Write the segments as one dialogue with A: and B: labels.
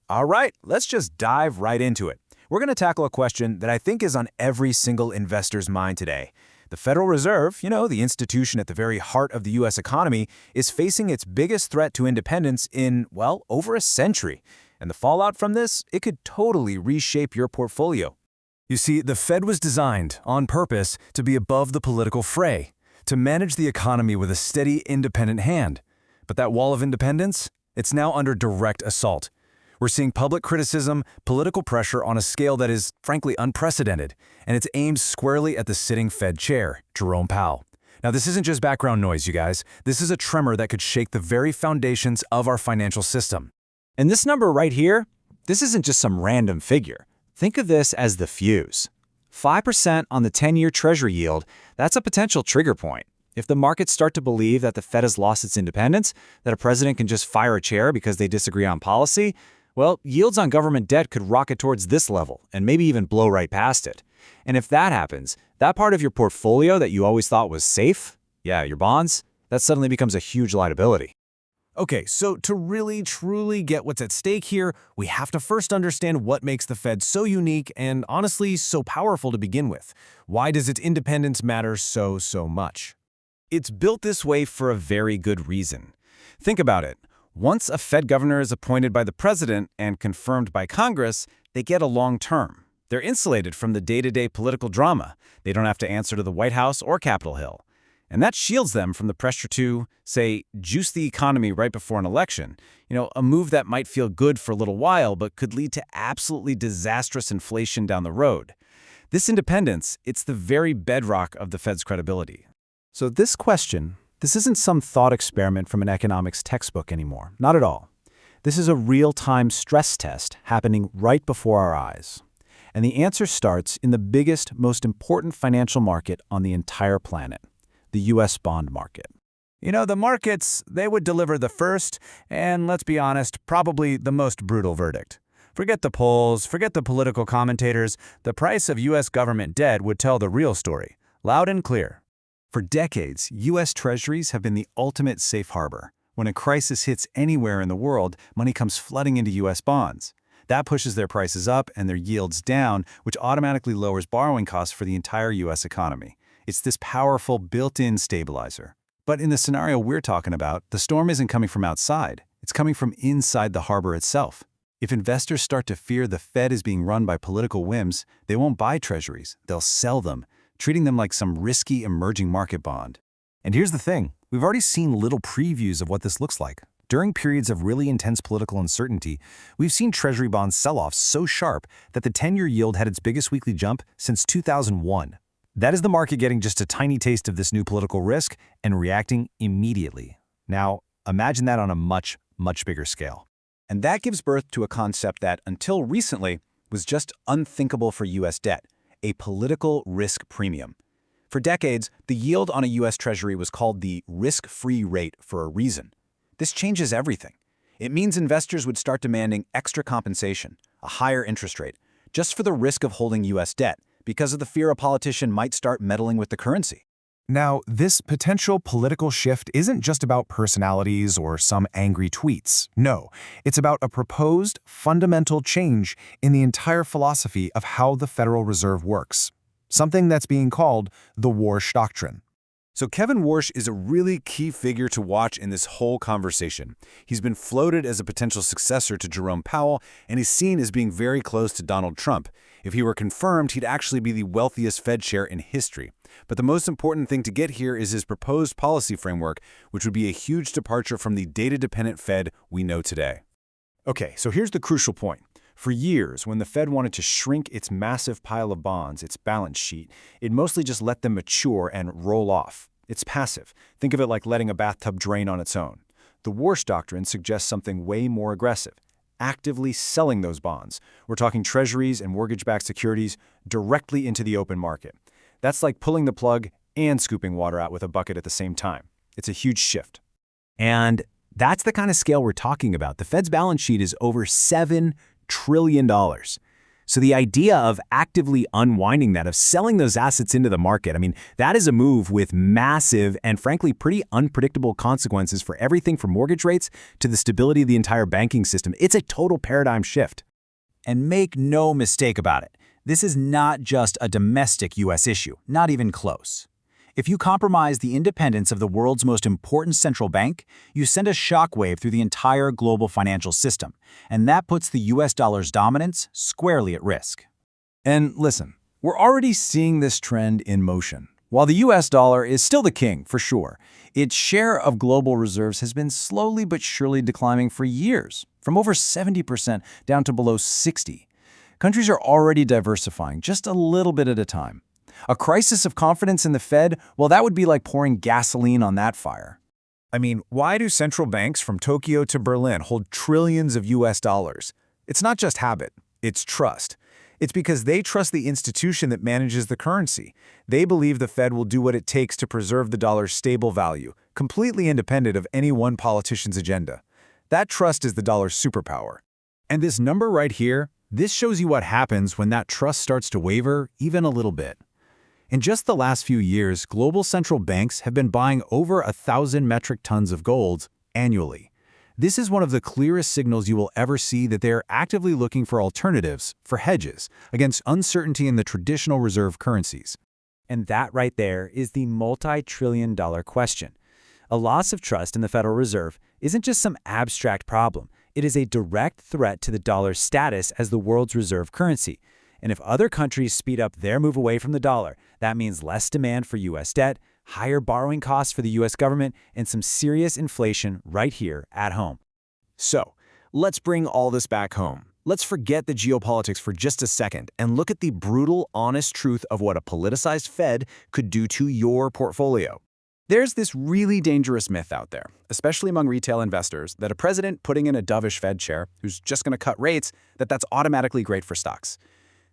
A: All right, let's just dive right into it. We're going to tackle a question that I think is on every single investor's mind today. The Federal Reserve, the institution at the very heart of the U.S. economy, is facing its biggest threat to independence in, well, over a century. And the fallout from this, it could totally reshape your portfolio.
B: You see, the Fed was designed, on purpose, to be above the political fray, to manage the economy with a steady, independent hand. But that wall of independence, it's now under direct assault. We're seeing public criticism, political pressure on a scale that is, frankly, unprecedented, and it's aimed squarely at the sitting Fed chair, Jerome Powell. Now, this isn't just background noise, you guys. This is a tremor that could shake the very foundations of our financial system.
C: And this number right here, this isn't just some random figure. Think of this as the fuse. 5% on the 10-year Treasury yield, that's a potential trigger point. If the markets start to believe that the Fed has lost its independence, that a president can just fire a chair because they disagree on policy, well, yields on government debt could rocket towards this level and maybe even blow right past it. And if that happens, that part of your portfolio that you always thought was safe, your bonds, that suddenly becomes a huge liability.
A: Okay, so to really, truly get what's at stake here, we have to first understand what makes the Fed so unique and, honestly, so powerful to begin with. Why does its independence matter so much? It's built this way for a very good reason. Think about it. Once a Fed governor is appointed by the president and confirmed by Congress, they get a long term. They're insulated from the day-to-day political drama. They don't have to answer to the White House or Capitol Hill. And that shields them from the pressure to, say, juice the economy right before an election. A move that might feel good for a little while but could lead to absolutely disastrous inflation down the road. This independence, it's the very bedrock of the Fed's credibility.
C: So this question, this isn't some thought experiment from an economics textbook anymore. Not at all. This is a real-time stress test happening right before our eyes. And the answer starts in the biggest, most important financial market on the entire planet, the U.S. bond market.
A: The markets, they would deliver the first, and let's be honest, probably the most brutal verdict. Forget the polls, forget the political commentators, the price of U.S. government debt would tell the real story, loud and clear.
B: For decades, U.S. Treasuries have been the ultimate safe harbor. When a crisis hits anywhere in the world, money comes flooding into U.S. bonds. That pushes their prices up and their yields down, which automatically lowers borrowing costs for the entire U.S. economy. It's this powerful built-in stabilizer. But in the scenario we're talking about, the storm isn't coming from outside. It's coming from inside the harbor itself. If investors start to fear the Fed is being run by political whims, they won't buy treasuries. They'll sell them, treating them like some risky emerging market bond. And here's the thing. We've already seen little previews of what this looks like. During periods of really intense political uncertainty, we've seen Treasury bonds sell-offs so sharp that the 10-year yield had its biggest weekly jump since 2001. That is the market getting just a tiny taste of this new political risk and reacting immediately. Now, imagine that on a much bigger scale. And that gives birth to a concept that, until recently, was just unthinkable for U.S. debt, a political risk premium. For decades, the yield on a U.S. Treasury was called the risk-free rate for a reason. This changes everything. It means investors would start demanding extra compensation, a higher interest rate, just for the risk of holding U.S. debt, because of the fear a politician might start meddling with the currency.
A: Now, this potential political shift isn't just about personalities or some angry tweets. No, it's about a proposed fundamental change in the entire philosophy of how the Federal Reserve works, something that's being called the Warsh Doctrine. So Kevin Warsh is a really key figure to watch in this whole conversation. He's been floated as a potential successor to Jerome Powell, and he's seen as being very close to Donald Trump. If he were confirmed, he'd actually be the wealthiest Fed chair in history. But the most important thing to get here is his proposed policy framework, which would be a huge departure from the data-dependent Fed we know today. Okay, so here's the crucial point. For years, when the Fed wanted to shrink its massive pile of bonds, its balance sheet, it mostly just let them mature and roll off. It's passive. Think of it like letting a bathtub drain on its own. The Warsh Doctrine suggests something way more aggressive, actively selling those bonds. We're talking treasuries and mortgage-backed securities directly into the open market. That's like pulling the plug and scooping water out with a bucket at the same time. It's a huge shift.
C: And that's the kind of scale we're talking about. The Fed's balance sheet is over $7 trillion.
D: So the idea of actively unwinding that, of selling those assets into the market, that is a move with massive and frankly pretty unpredictable consequences for everything from mortgage rates to the stability of the entire banking system. It's a total paradigm shift.
C: And make no mistake about it, this is not just a domestic U.S. issue, not even close. If you compromise the independence of the world's most important central bank, you send a shockwave through the entire global financial system, and that puts the U.S. dollar's dominance squarely at risk.
B: And listen, we're already seeing this trend in motion. While the U.S. dollar is still the king, for sure, its share of global reserves has been slowly but surely declining for years, from over 70% down to below 60%. Countries are already diversifying just a little bit at a time. A crisis of confidence in the Fed, well, that would be like pouring gasoline on that fire.
A: Why do central banks from Tokyo to Berlin hold trillions of US dollars? It's not just habit, it's trust. It's because they trust the institution that manages the currency. They believe the Fed will do what it takes to preserve the dollar's stable value, completely independent of any one politician's agenda. That trust is the dollar's superpower. And this number right here, this shows you what happens when that trust starts to waver even a little bit. In just the last few years, global central banks have been buying over 1,000 metric tons of gold annually. This is one of the clearest signals you will ever see that they are actively looking for alternatives, for hedges, against uncertainty in the traditional reserve currencies.
C: And that right there is the multi-trillion-dollar question. A loss of trust in the Federal Reserve isn't just some abstract problem. It is a direct threat to the dollar's status as the world's reserve currency. And if other countries speed up their move away from the dollar, that means less demand for U.S. debt, higher borrowing costs for the U.S. government, and some serious inflation right here at home.
A: So, let's bring all this back home. Let's forget the geopolitics for just a second and look at the brutal, honest truth of what a politicized Fed could do to your portfolio. There's this really dangerous myth out there, especially among retail investors, that a president putting in a dovish Fed chair who's just going to cut rates, that's automatically great for stocks.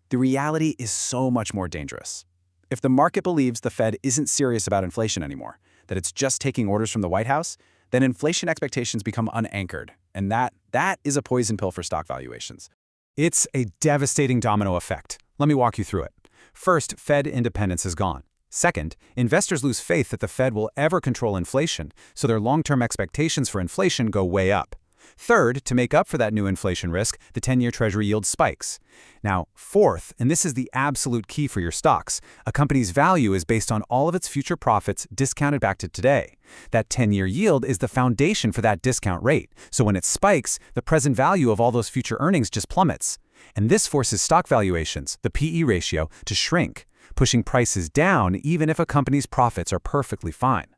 A: The reality is so much more dangerous. If the market believes the Fed isn't serious about inflation anymore, that it's just taking orders from the White House, then inflation expectations become unanchored, and that is a poison pill for stock valuations.
B: It's a devastating domino effect. Let me walk you through it. First, Fed independence is gone. Second, investors lose faith that the Fed will ever control inflation, so their long-term expectations for inflation go way up. Third, to make up for that new inflation risk, the 10-year Treasury yield spikes. Now, fourth, and this is the absolute key for your stocks, a company's value is based on all of its future profits discounted back to today. That 10-year yield is the foundation for that discount rate, so when it spikes, the present value of all those future earnings just plummets. And this forces stock valuations, the PE ratio, to shrink, pushing prices down even if a company's profits are perfectly fine.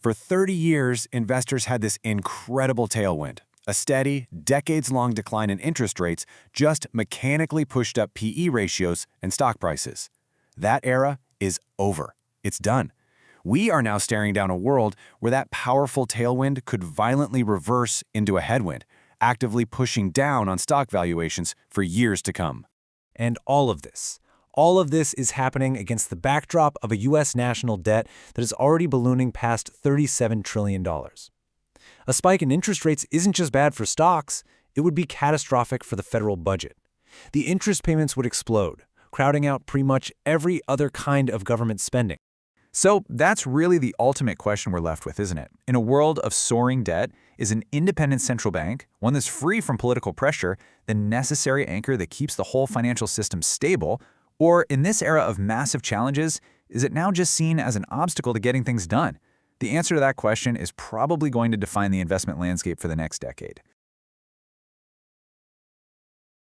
A: For 30 years, investors had this incredible tailwind. A steady, decades-long decline in interest rates just mechanically pushed up PE ratios and stock prices. That era is over. It's done. We are now staring down a world where that powerful tailwind could violently reverse into a headwind, actively pushing down on stock valuations for years to come.
C: And all of this is happening against the backdrop of a U.S. national debt that is already ballooning past $37 trillion. A spike in interest rates isn't just bad for stocks, it would be catastrophic for the federal budget. The interest payments would explode, crowding out pretty much every other kind of government spending.
B: So that's really the ultimate question we're left with, isn't it? In a world of soaring debt, is an independent central bank, one that's free from political pressure, the necessary anchor that keeps the whole financial system stable? Or in this era of massive challenges, is it now just seen as an obstacle to getting things done? The answer to that question is probably going to define the investment landscape for the next decade.